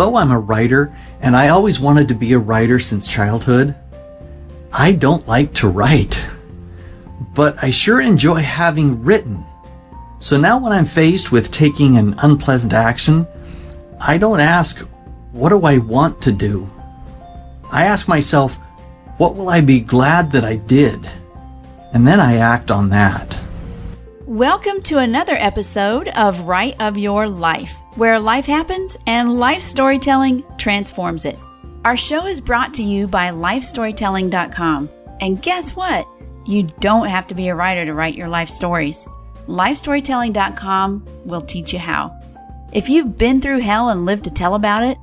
although I'm a writer, and I always wanted to be a writer since childhood, I don't like to write. But I sure enjoy having written. So now when I'm faced with taking an unpleasant action, I don't ask, what do I want to do? I ask myself, what will I be glad that I did? And then I act on that. Welcome to another episode of Write of Your Life, where life happens and life storytelling transforms it. Our show is brought to you by lifestorytelling.com. And guess what? You don't have to be a writer to write your life stories. Lifestorytelling.com will teach you how. If you've been through hell and lived to tell about it,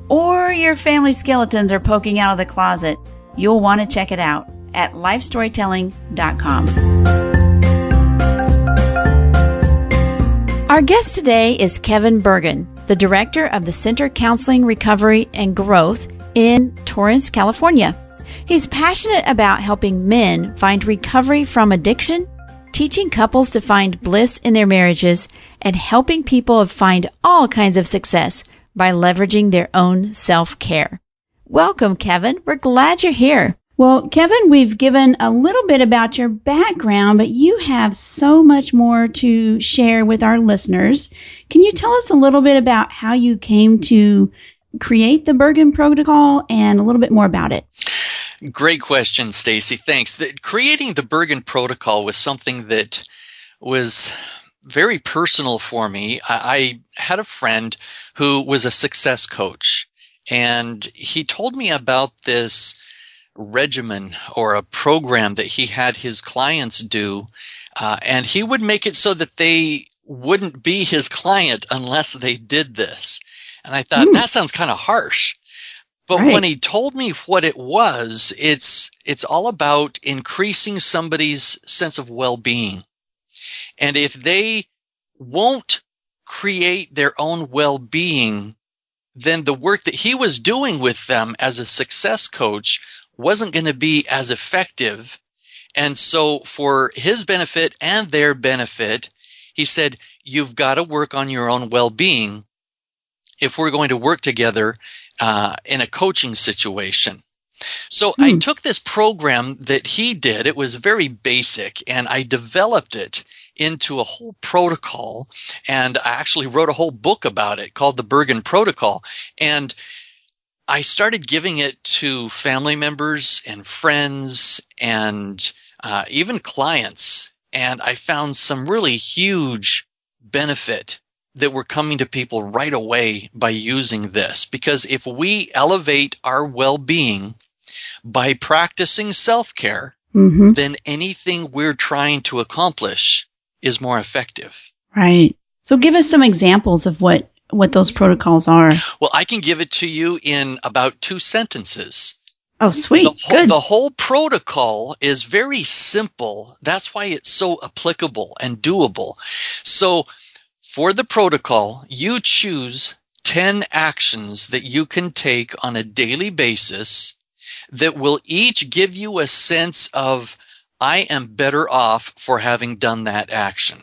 or your family skeletons are poking out of the closet, you'll want to check it out at lifestorytelling.com. Our guest today is Kevin Bergen, the director of the Center Counseling, Recovery, and Growth in Torrance, California. He's passionate about helping men find recovery from addiction, teaching couples to find bliss in their marriages, and helping people find all kinds of success by leveraging their own self-care. Welcome, Kevin. We're glad you're here. Well, Kevin, we've given a little bit about your background, but you have so much more to share with our listeners. Can you tell us a little bit about how you came to create the Bergen Protocol and a little bit more about it? Great question, Stacy. Thanks. Creating the Bergen Protocol was something that was very personal for me. I had a friend who was a success coach, and he told me about this regimen or a program that he had his clients do, and he would make it so that they wouldn't be his client unless they did this. And I thought, that sounds kind of harsh. But when he told me what it was, it's all about increasing somebody's sense of well-being. And if they won't create their own well-being, then the work that he was doing with them as a success coach wasn't going to be as effective. And so for his benefit and their benefit, he said, you've got to work on your own well-being if we're going to work together in a coaching situation. So I took this program that he did. It was very basic, and I developed it into a whole protocol, and I actually wrote a whole book about it called the Bergen Protocol. And I started giving it to family members and friends and even clients, and I found some really huge benefit that were coming to people right away by using this. Because if we elevate our well-being by practicing self-care, then anything we're trying to accomplish is more effective. Right. So give us some examples of what those protocols are. Well, I can give it to you in about 2 sentences. Oh, sweet. Good. The whole protocol is very simple. That's why it's so applicable and doable. So for the protocol, you choose 10 actions that you can take on a daily basis that will each give you a sense of, I am better off for having done that action.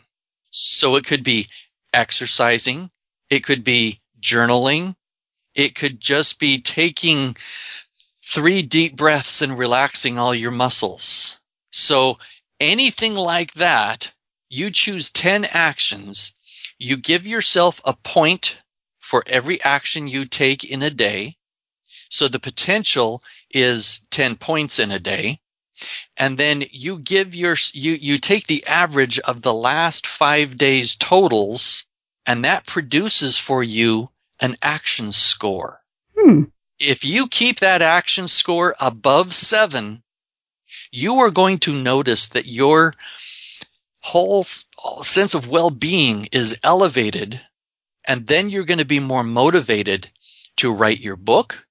So it could be exercising. It could be journaling. It could just be taking 3 deep breaths and relaxing all your muscles. So anything like that, you choose 10 actions. You give yourself a point for every action you take in a day. So the potential is 10 points in a day. And then you give you take the average of the last 5 days totals, and that produces for you an action score. If you keep that action score above 7, you are going to notice that your whole sense of well-being is elevated, and then you're going to be more motivated to write your book,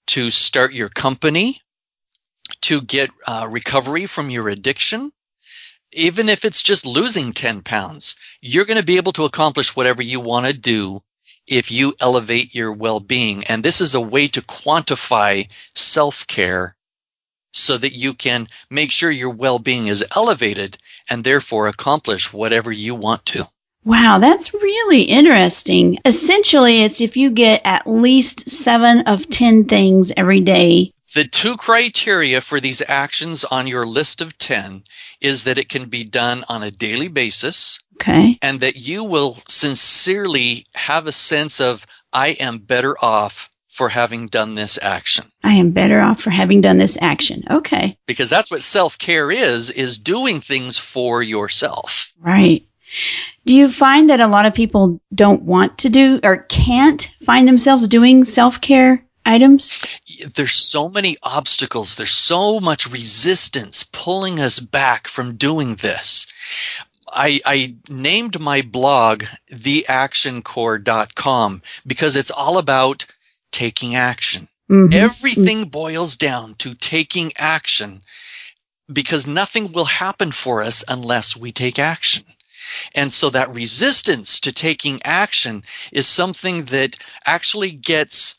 to start your company, to get recovery from your addiction. Even if it's just losing 10 pounds, you're going to be able to accomplish whatever you want to do if you elevate your well-being. And this is a way to quantify self-care so that you can make sure your well-being is elevated and therefore accomplish whatever you want to. Wow, that's really interesting. Essentially, it's if you get at least 7 of 10 things every day. The two criteria for these actions on your list of 10 is that it can be done on a daily basis. Okay. And that you will sincerely have a sense of, I am better off for having done this action. I am better off for having done this action. Okay. Because that's what self-care is doing things for yourself. Right. Do you find that a lot of people don't want to do or can't find themselves doing self-care items? There's so many obstacles. There's so much resistance pulling us back from doing this. I named my blog theactioncore.com because it's all about taking action. Mm-hmm. Everything boils down to taking action because nothing will happen for us unless we take action. And so that resistance to taking action is something that actually gets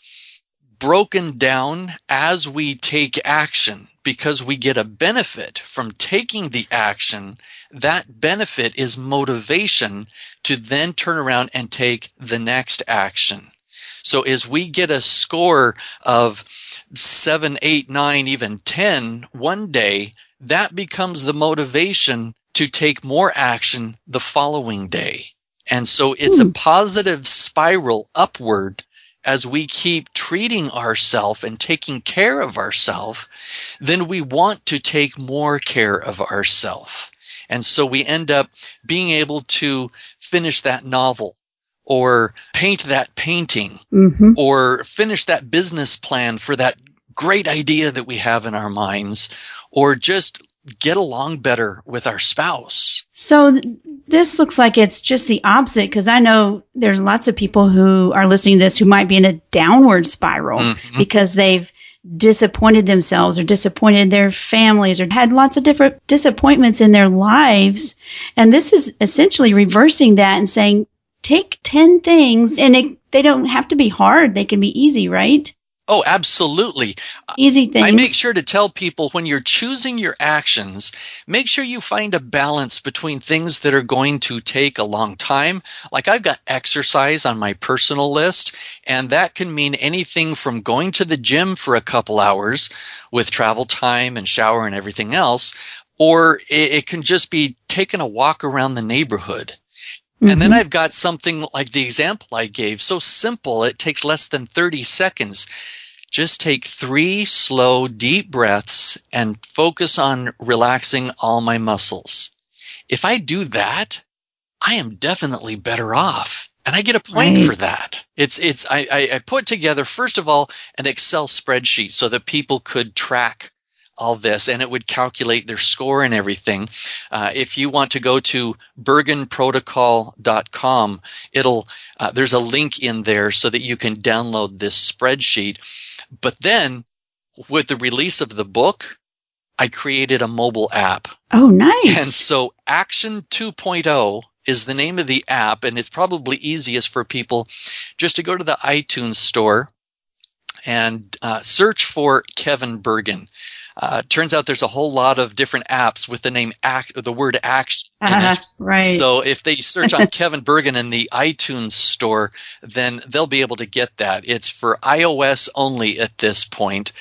broken down as we take action because we get a benefit from taking the action. That benefit is motivation to then turn around and take the next action. So as we get a score of 7, 8, 9, even 10 one day, that becomes the motivation to take more action the following day. And so it's a positive spiral upward as we keep treating ourselves and taking care of ourselves, then we want to take more care of ourselves. And so we end up being able to finish that novel or paint that painting or finish that business plan for that great idea that we have in our minds or just get along better with our spouse. So this looks like it's just the opposite because I know there's lots of people who are listening to this who might be in a downward spiral because they've disappointed themselves or disappointed their families or had lots of different disappointments in their lives. And this is essentially reversing that and saying, take 10 things and they don't have to be hard. They can be easy, right? Oh, absolutely. Easy things. I make sure to tell people when you're choosing your actions, make sure you find a balance between things that are going to take a long time. Like I've got exercise on my personal list, and that can mean anything from going to the gym for a couple hours with travel time and shower and everything else, or it can just be taking a walk around the neighborhood. And then I've got something like the example I gave, so simple, it takes less than 30 seconds. Just take 3 slow, deep breaths and focus on relaxing all my muscles. If I do that, I am definitely better off. And I get a point for that. I put together, first of all, an Excel spreadsheet so that people could track all this, and it would calculate their score and everything. If you want to go to bergenprotocol.com, there's a link in there so that you can download this spreadsheet. But then, with the release of the book, I created a mobile app. Oh, nice. And so Action 2.0 is the name of the app, and it's probably easiest for people just to go to the iTunes store and search for Kevin Bergen. Turns out there's a whole lot of different apps with the name the word action in it. Right. So if they search on Kevin Bergen in the iTunes store, then they'll be able to get that. It's for iOS only at this point.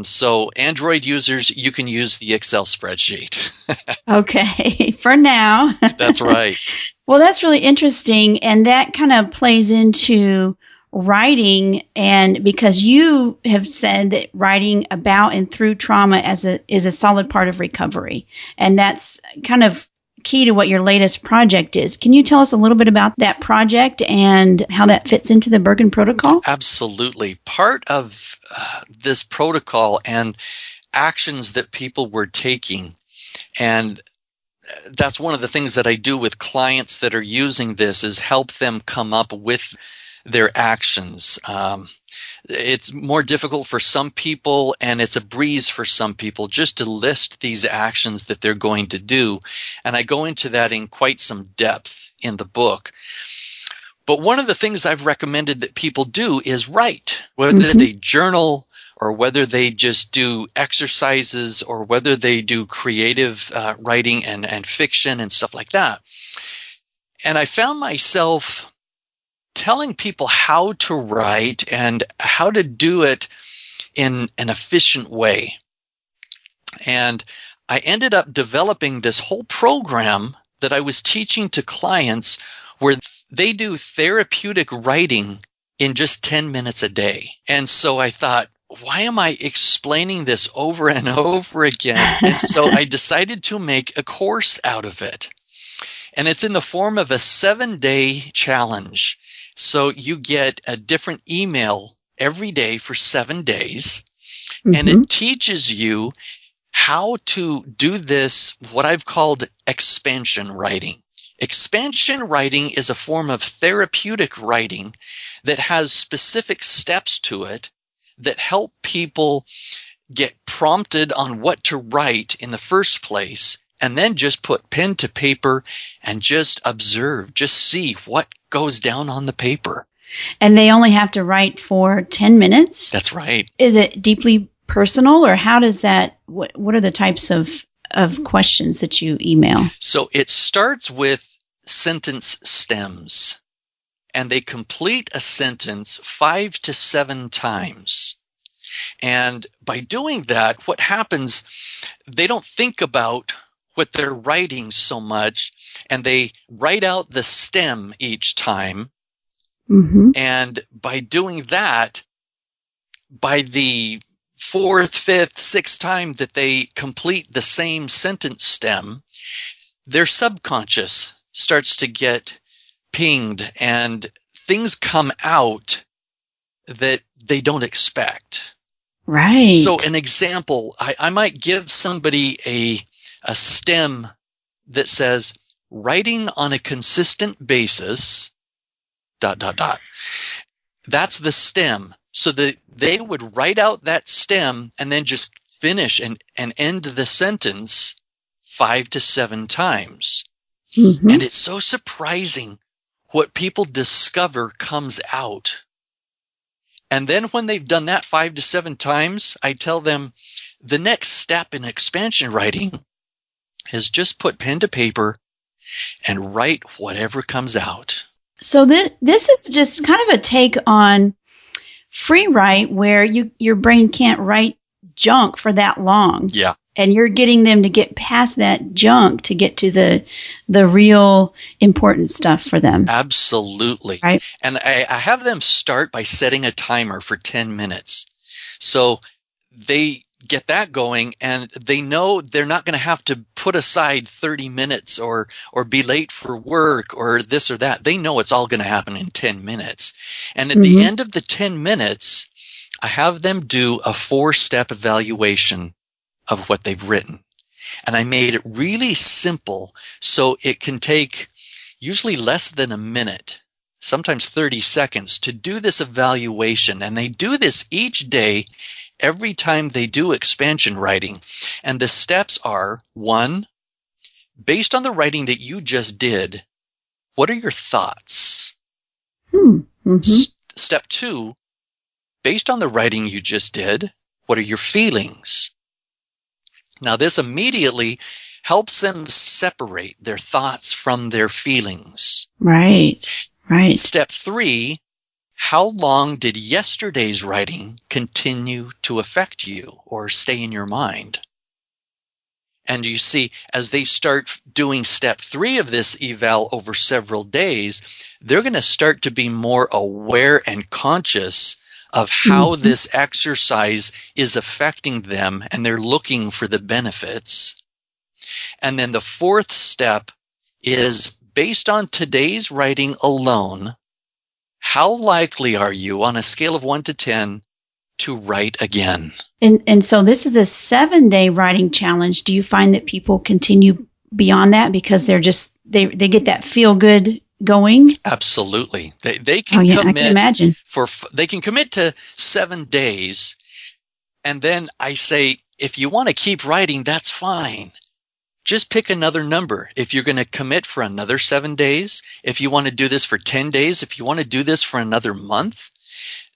So Android users, you can use the Excel spreadsheet. Okay, for now. That's right. Well, that's really interesting, and that kind of plays into writing, and because you have said that writing about and through trauma is a solid part of recovery, and that's kind of key to what your latest project is. Can you tell us a little bit about that project and how that fits into the Bergen Protocol? Absolutely. Part of this protocol and actions that people were taking, and that's one of the things that I do with clients that are using this, is help them come up with their actions. It's more difficult for some people, and it's a breeze for some people just to list these actions that they're going to do. And I go into that in quite some depth in the book. But one of the things I've recommended that people do is write, whether they journal or whether they just do exercises or whether they do creative writing and fiction and stuff like that. And I found myself telling people how to write and how to do it in an efficient way. And I ended up developing this whole program that I was teaching to clients where they do therapeutic writing in just 10 minutes a day. And so I thought, why am I explaining this over and over again? And so I decided to make a course out of it. And it's in the form of a 7-day challenge. So you get a different email every day for 7 days. And it teaches you how to do this, what I've called expansion writing. Expansion writing is a form of therapeutic writing that has specific steps to it that help people get prompted on what to write in the first place, and then just put pen to paper and just observe, just see what goes down on the paper. And they only have to write for 10 minutes? That's right. Is it deeply personal, or how does that, what are the types of questions that you email? So it starts with sentence stems, and they complete a sentence 5 to 7 times. And by doing that, what happens, they don't think about what they're writing so much, and they write out the stem each time. And by doing that, by the 4th, 5th, 6th time that they complete the same sentence stem, their subconscious starts to get pinged and things come out that they don't expect. Right. So an example, I might give somebody a stem that says, writing on a consistent basis, ... That's the stem. So they would write out that stem and then just finish and end the sentence 5 to 7 times. And it's so surprising what people discover comes out. And then when they've done that 5 to 7 times, I tell them the next step in expansion writing is just put pen to paper and write whatever comes out. So this is just kind of a take on free write, where your brain can't write junk for that long. Yeah. And you're getting them to get past that junk to get to the real important stuff for them. Absolutely. Right. And I have them start by setting a timer for 10 minutes. So they get that going, and they know they're not going to have to put aside 30 minutes or be late for work or this or that. They know it's all going to happen in 10 minutes. And at the end of the 10 minutes, I have them do a 4-step evaluation of what they've written. And I made it really simple so it can take usually less than a minute, sometimes 30 seconds, to do this evaluation. And they do this each day, every time they do expansion writing. And the steps are: 1, based on the writing that you just did, what are your thoughts? Step 2, based on the writing you just did, what are your feelings? Now, this immediately helps them separate their thoughts from their feelings. Right. Step 3, how long did yesterday's writing continue to affect you or stay in your mind? And you see, as they start doing step 3 of this eval over several days, they're going to start to be more aware and conscious of how this exercise is affecting them, and they're looking for the benefits. And then the 4th step is, based on today's writing alone, how likely are you on a scale of 1 to 10 to write again? And so this is a 7-day writing challenge. Do you find that people continue beyond that because they're just, they get that feel good going? Absolutely. They can commit. I can imagine. They can commit to 7 days. And then I say, if you want to keep writing, that's fine. Just pick another number. If you're going to commit for another 7 days, if you want to do this for 10 days, if you want to do this for another month,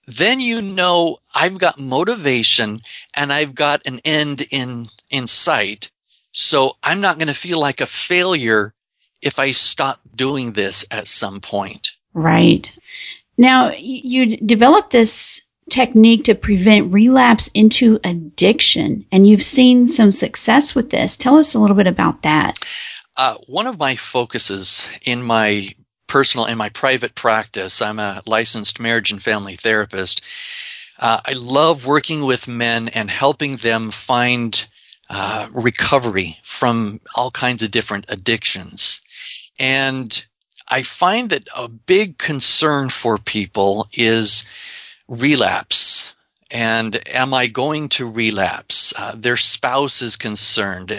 then you know I've got motivation and I've got an end in sight. So I'm not going to feel like a failure if I stop doing this at some point. Right. Now, you developed this technique to prevent relapse into addiction, and you've seen some success with this. Tell us a little bit about that. One of my focuses in my private practice, I'm a licensed marriage and family therapist. I love working with men and helping them find recovery from all kinds of different addictions. And I find that a big concern for people is relapse. And am I going to relapse? Their spouse is concerned.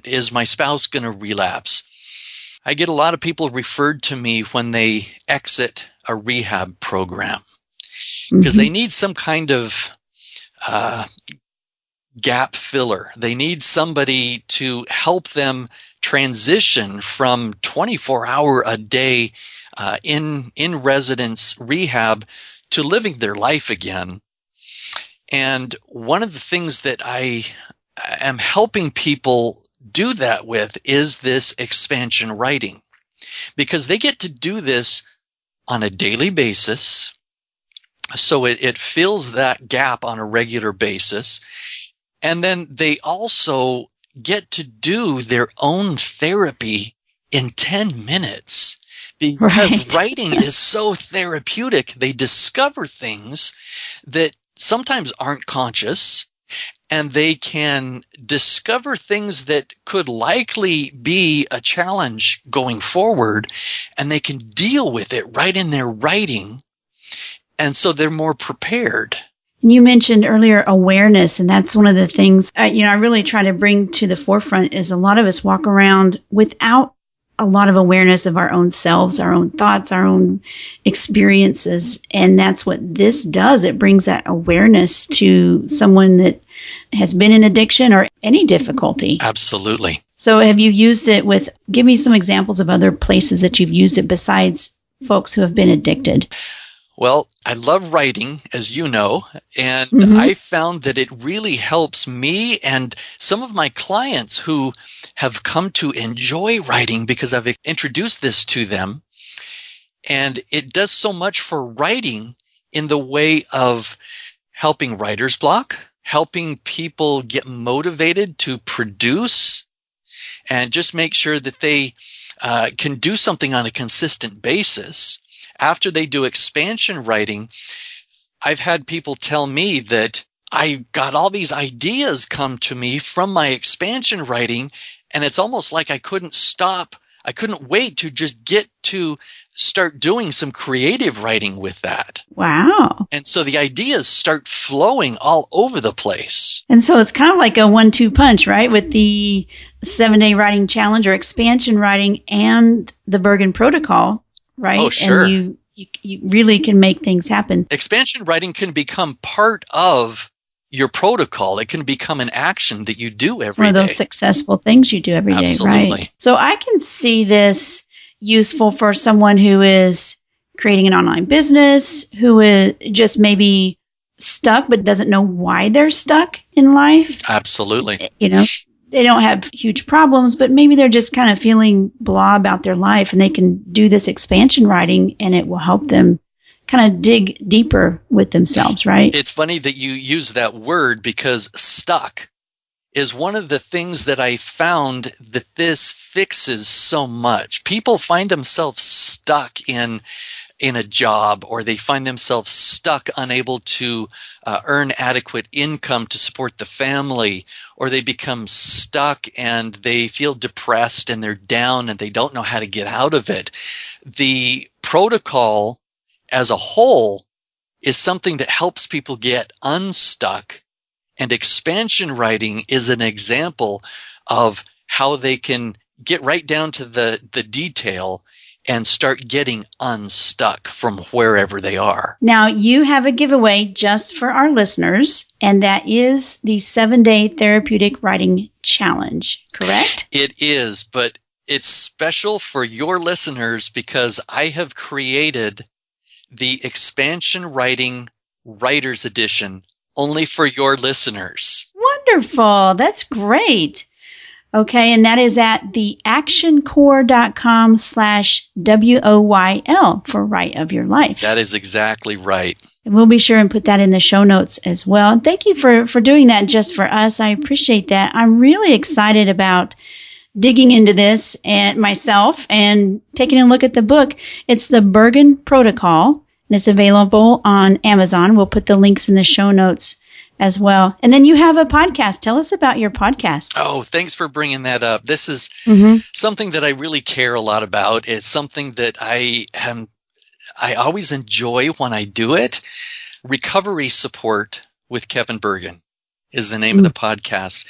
Is my spouse going to relapse? I get a lot of people referred to me when they exit a rehab program because they need some kind of gap filler. They need somebody to help them transition from 24-hour-a-day in residence rehab to living their life again. And one of the things that I am helping people do that with is this expansion writing, because they get to do this on a daily basis. So it fills that gap on a regular basis. And then they also get to do their own therapy in 10 minutes because writing is so therapeutic. They discover things that sometimes aren't conscious, and they can discover things that could likely be a challenge going forward, and they can deal with it right in their writing. And so they're more prepared. And you mentioned earlier awareness, and that's one of the things I really try to bring to the forefront is a lot of us walk around without a lot of awareness of our own selves, our own thoughts, our own experiences. And that's what this does. It brings that awareness to someone that has been in addiction or any difficulty. Absolutely. So have you used it give me some examples of other places that you've used it besides folks who have been addicted? Well, I love writing, as you know, and I found that it really helps me and some of my clients who have come to enjoy writing because I've introduced this to them. And it does so much for writing in the way of helping writer's block, helping people get motivated to produce, and just make sure that they can do something on a consistent basis. After they do expansion writing, I've had people tell me that I got all these ideas come to me from my expansion writing, and it's almost like I couldn't stop. I couldn't wait to just get to start doing some creative writing with that. Wow. And so the ideas start flowing all over the place. And so it's kind of like a 1-2 punch, right? With the 7-day writing challenge or expansion writing and the Bergen Protocol. Right? Oh, sure. And you really can make things happen. Expansion writing can become part of your protocol. It can become an action that you do every day. It's one of those successful things you do every day, right? So I can see this useful for someone who is creating an online business, who is just maybe stuck but doesn't know why they're stuck in life. Absolutely. They don't have huge problems, but maybe they're just kind of feeling blah about their life, and they can do this expansion writing and it will help them kind of dig deeper with themselves, right? It's funny that you use that word because stuck is one of the things that I found that this fixes so much. People find themselves stuck in a job, or they find themselves stuck unable to earn adequate income to support the family, or they become stuck and they feel depressed and they're down and they don't know how to get out of it. The protocol as a whole is something that helps people get unstuck, and expansion writing is an example of how they can get right down to the detail and start getting unstuck from wherever they are. Now, you have a giveaway just for our listeners, and that is the 7-day therapeutic writing challenge, correct? It is, but it's special for your listeners because I have created the expansion writing writer's edition only for your listeners. Wonderful. That's great. Okay, and that is at theactioncore.com/WOYL for Right of Your Life. That is exactly right. And we'll be sure and put that in the show notes as well. And thank you for doing that just for us. I appreciate that. I'm really excited about digging into this and myself and taking a look at the book. It's the Bergen Protocol, and it's available on Amazon. We'll put the links in the show notes as well. And then you have a podcast. Tell us about your podcast. Oh, thanks for bringing that up. This is something that I really care a lot about. It's something that I always enjoy when I do it. Recovery Support with Kevin Bergen is the name of the podcast.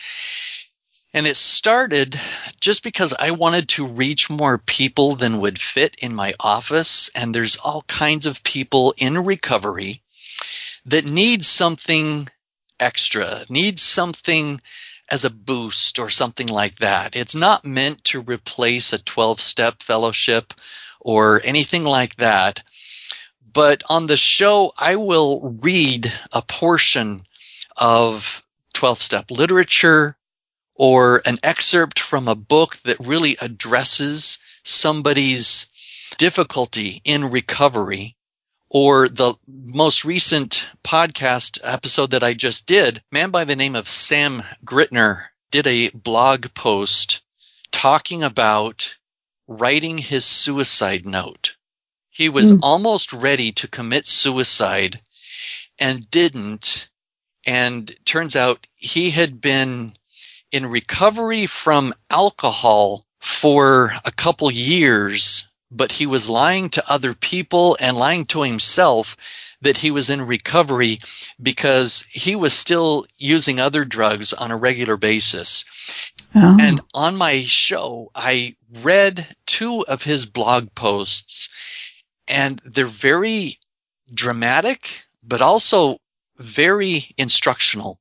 And it started just because I wanted to reach more people than would fit in my office. And there's all kinds of people in recovery that need something extra, need something as a boost or something like that. It's not meant to replace a 12-step fellowship or anything like that. But on the show, I will read a portion of 12-step literature or an excerpt from a book that really addresses somebody's difficulty in recovery. Or the most recent podcast episode that I just did, a man by the name of Sam Grittner did a blog post talking about writing his suicide note. He was almost ready to commit suicide and didn't. And turns out he had been in recovery from alcohol for a couple years, but he was lying to other people and lying to himself that he was in recovery because he was still using other drugs on a regular basis. Oh. And on my show, I read 2 of his blog posts, and they're very dramatic, but also very instructional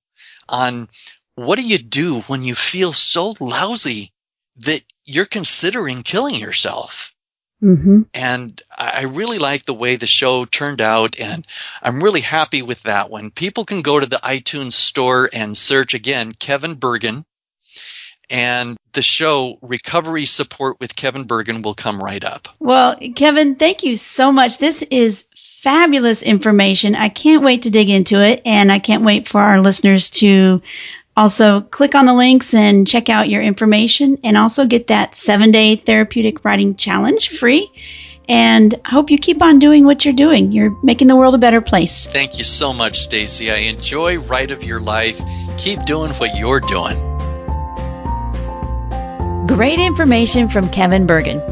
on what do you do when you feel so lousy that you're considering killing yourself. And I really like the way the show turned out, and I'm really happy with that one. People can go to the iTunes store and search, again, Kevin Bergen, and the show Recovery Support with Kevin Bergen will come right up. Well, Kevin, thank you so much. This is fabulous information. I can't wait to dig into it, and I can't wait for our listeners to also click on the links and check out your information, and also get that 7-day therapeutic writing challenge free. And I hope you keep on doing what you're doing. You're making the world a better place. Thank you so much, Stacy. I enjoy Right of Your Life. Keep doing what you're doing. Great information from Kevin Bergen.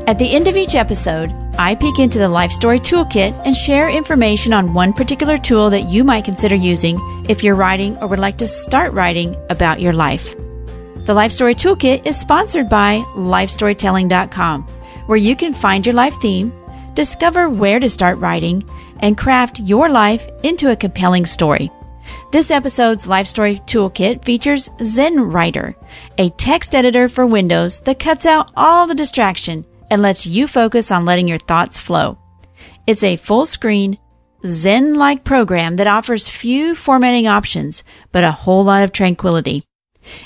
At the end of each episode, I peek into the Life Story Toolkit and share information on one particular tool that you might consider using if you're writing or would like to start writing about your life. The Life Story Toolkit is sponsored by lifestorytelling.com, where you can find your life theme, discover where to start writing, and craft your life into a compelling story. This episode's Life Story Toolkit features ZenWriter, a text editor for Windows that cuts out all the distraction and lets you focus on letting your thoughts flow. It's a full-screen, Zen-like program that offers few formatting options, but a whole lot of tranquility.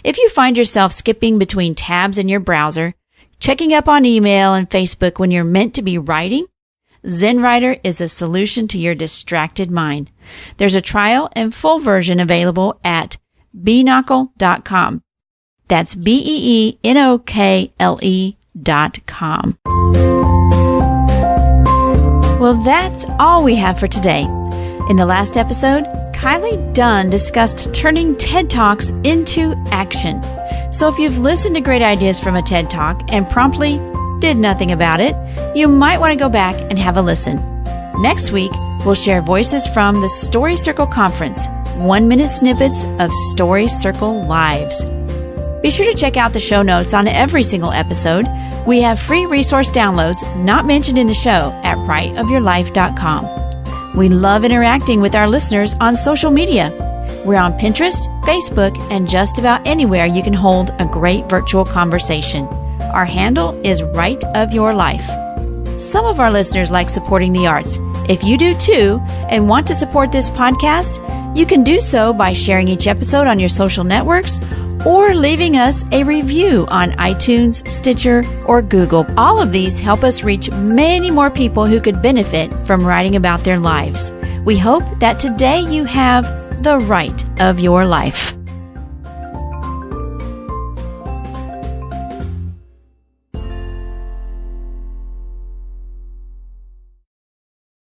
If you find yourself skipping between tabs in your browser, checking up on email and Facebook when you're meant to be writing, ZenWriter is a solution to your distracted mind. There's a trial and full version available at beenocle.com. That's BEENOKLE.com. Well, that's all we have for today. In the last episode, Kylie Dunn discussed turning TED Talks into action. So if you've listened to great ideas from a TED Talk and promptly did nothing about it, you might want to go back and have a listen. Next week, we'll share voices from the Story Circle Conference, 1-minute snippets of Story Circle lives. Be sure to check out the show notes on every single episode. We have free resource downloads not mentioned in the show at rightofyourlife.com. We love interacting with our listeners on social media. We're on Pinterest, Facebook, and just about anywhere you can hold a great virtual conversation. Our handle is Right of Your Life. Some of our listeners like supporting the arts. If you do too and want to support this podcast, you can do so by sharing each episode on your social networks or leaving us a review on iTunes, Stitcher, or Google. All of these help us reach many more people who could benefit from writing about their lives. We hope that today you have the right of your life.